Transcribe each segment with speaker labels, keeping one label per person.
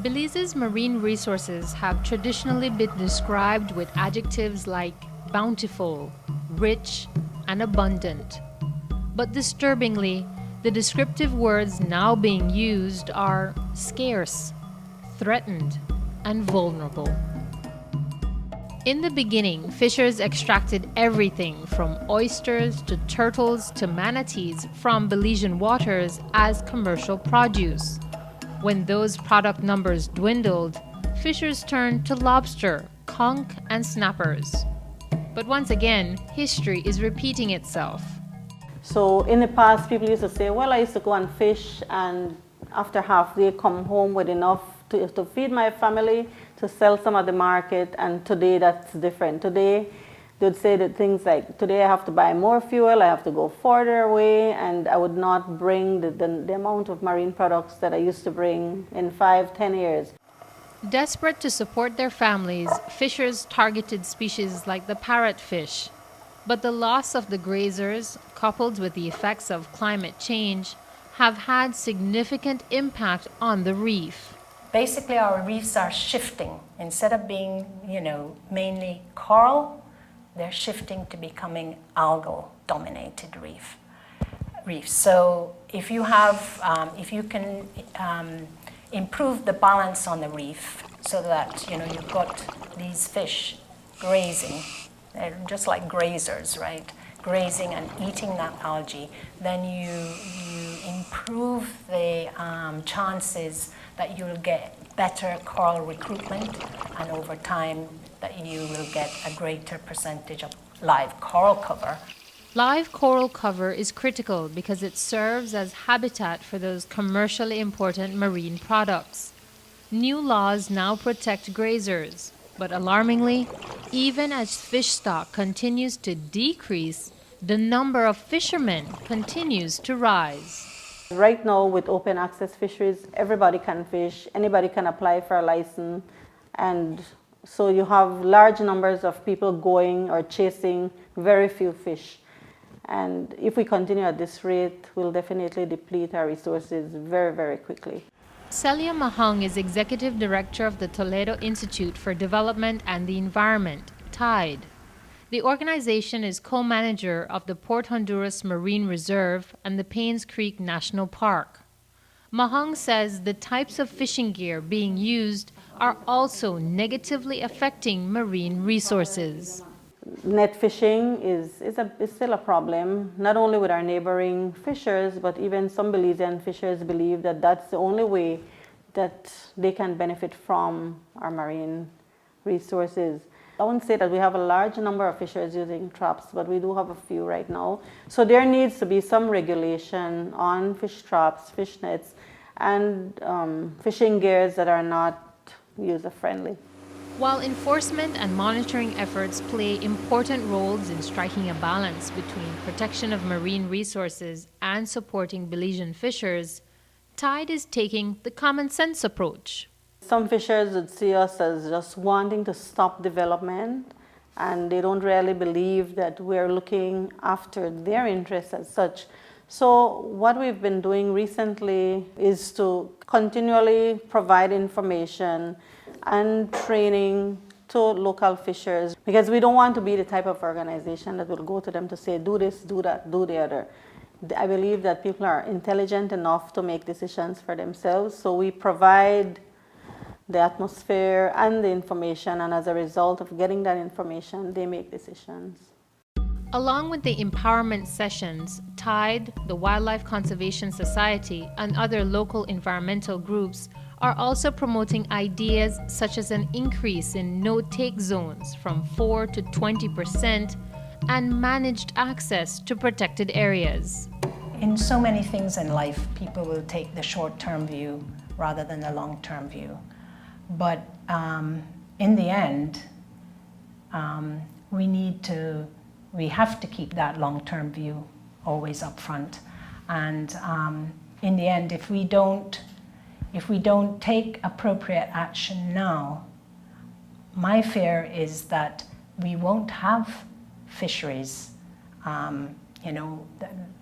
Speaker 1: Belize's marine resources have traditionally been described with adjectives like bountiful, rich, and abundant. But disturbingly, the descriptive words now being used are scarce, threatened, and vulnerable. In the beginning, fishers extracted everything from oysters to turtles to manatees from Belizean waters as commercial produce. When those product numbers dwindled, fishers turned to lobster, conch, and snappers. But once again, history is repeating itself.
Speaker 2: So in the past, people used to say, well, I used to go and fish, and after half day come home with enough to feed my family, to sell some at the market, and today that's different. Today, they'd say that things like, today I have to buy more fuel, I have to go further away, and I would not bring the amount of marine products that I used to bring in 5-10 years.
Speaker 1: Desperate to support their families, fishers targeted species like the parrotfish. But the loss of the grazers, coupled with the effects of climate change, have had significant impact on the reef.
Speaker 3: Basically, our reefs are shifting. Instead of being, mainly coral, they're shifting to becoming algal-dominated reefs. So if you can improve the balance on the reef so that you've got these fish grazing, they're just like grazers, right? Grazing and eating that algae, then you improve the chances that you'll get better coral recruitment, and over time that you will get a greater percentage of live coral cover.
Speaker 1: Live coral cover is critical because it serves as habitat for those commercially important marine products. New laws now protect grazers, but alarmingly, even as fish stock continues to decrease, the number of fishermen continues to rise.
Speaker 2: Right now, with open access fisheries, everybody can fish, anybody can apply for a license, and so you have large numbers of people going or chasing very few fish. And if we continue at this rate, we'll definitely deplete our resources very, very quickly.
Speaker 1: Celia Mahong is Executive Director of the Toledo Institute for Development and the Environment, TIDE. The organization is co-manager of the Port Honduras Marine Reserve and the Paynes Creek National Park. Mahong says the types of fishing gear being used are also negatively affecting marine resources.
Speaker 2: Net fishing is still a problem, not only with our neighboring fishers, but even some Belizean fishers believe that that's the only way that they can benefit from our marine resources. I wouldn't say that we have a large number of fishers using traps, but we do have a few right now. So there needs to be some regulation on fish traps, fish nets, and fishing gears that are not user-friendly.
Speaker 1: While enforcement and monitoring efforts play important roles in striking a balance between protection of marine resources and supporting Belizean fishers, TIDE is taking the common sense approach.
Speaker 2: Some fishers would see us as just wanting to stop development, and they don't really believe that we're looking after their interests as such. So what we've been doing recently is to continually provide information and training to local fishers, because we don't want to be the type of organization that will go to them to say, do this, do that, do the other. I believe that people are intelligent enough to make decisions for themselves, so we provide the atmosphere and the information, and as a result of getting that information, they make decisions.
Speaker 1: Along with the empowerment sessions, TIDE, the Wildlife Conservation Society, and other local environmental groups are also promoting ideas such as an increase in no-take zones from 4 to 20% and managed access to protected areas.
Speaker 3: In so many things in life, people will take the short-term view rather than the long-term view. But in the end, we have to keep that long-term view always up front. And in the end, if we don't take appropriate action now, my fear is that we won't have fisheries,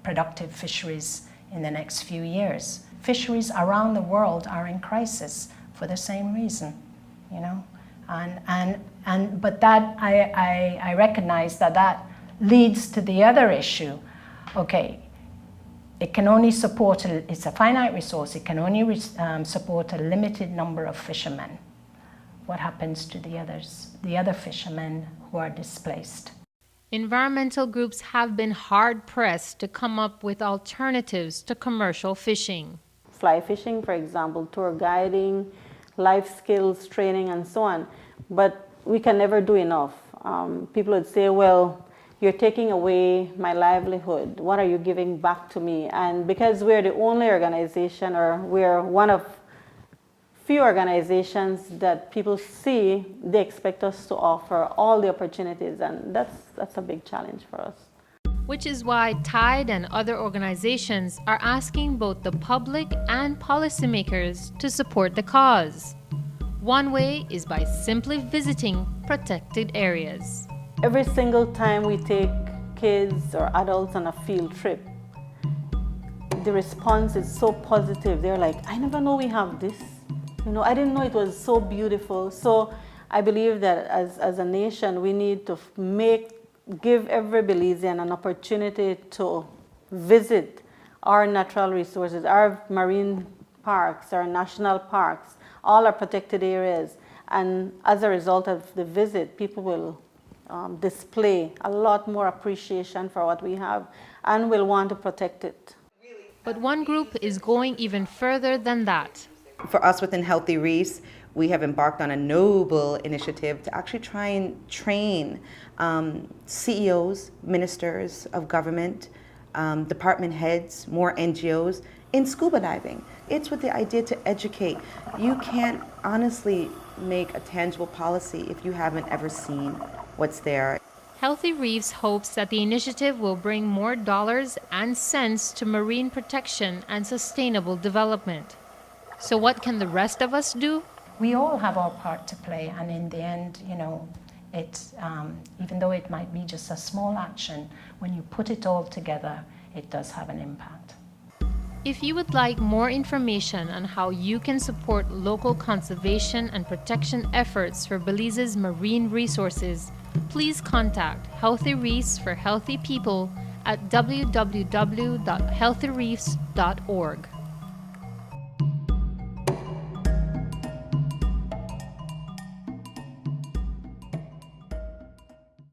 Speaker 3: productive fisheries in the next few years. Fisheries around the world are in crisis for the same reason, you know. But that I recognize that leads to the other issue. Okay, it can only support, it's a finite resource, it can only support a limited number of fishermen. What happens to the others, the other fishermen who are displaced?
Speaker 1: Environmental groups have been hard-pressed to come up with alternatives to commercial fishing.
Speaker 2: Fly fishing, for example, tour guiding, life skills training, and so on. But we can never do enough. People would say, well, you're taking away my livelihood. What are you giving back to me? And because we're the only organization, or we're one of few organizations that people see, they expect us to offer all the opportunities, and that's a big challenge for us.
Speaker 1: Which is why TIDE and other organizations are asking both the public and policymakers to support the cause. One way is by simply visiting protected areas.
Speaker 2: Every single time we take kids or adults on a field trip, the response is so positive. They're like, I never know we have this. You know, I didn't know it was so beautiful. So I believe that as a nation, we need to give every Belizean an opportunity to visit our natural resources, our marine parks, our national parks, all our protected areas. And as a result of the visit, people will display a lot more appreciation for what we have and will want to protect it.
Speaker 1: But one group is going even further than that.
Speaker 4: For us within Healthy Reefs, we have embarked on a noble initiative to actually try and train CEOs, ministers of government, department heads, more NGOs in scuba diving. It's with the idea to educate. You can't honestly make a tangible policy if you haven't ever seen what's there.
Speaker 1: Healthy Reefs hopes that the initiative will bring more dollars and cents to marine protection and sustainable development. So what can the rest of us do?
Speaker 3: We all have our part to play, and in the end, you know, it's, even though it might be just a small action, when you put it all together, it does have an impact.
Speaker 1: If you would like more information on how you can support local conservation and protection efforts for Belize's marine resources, please contact Healthy Reefs for Healthy People at www.healthyreefs.org.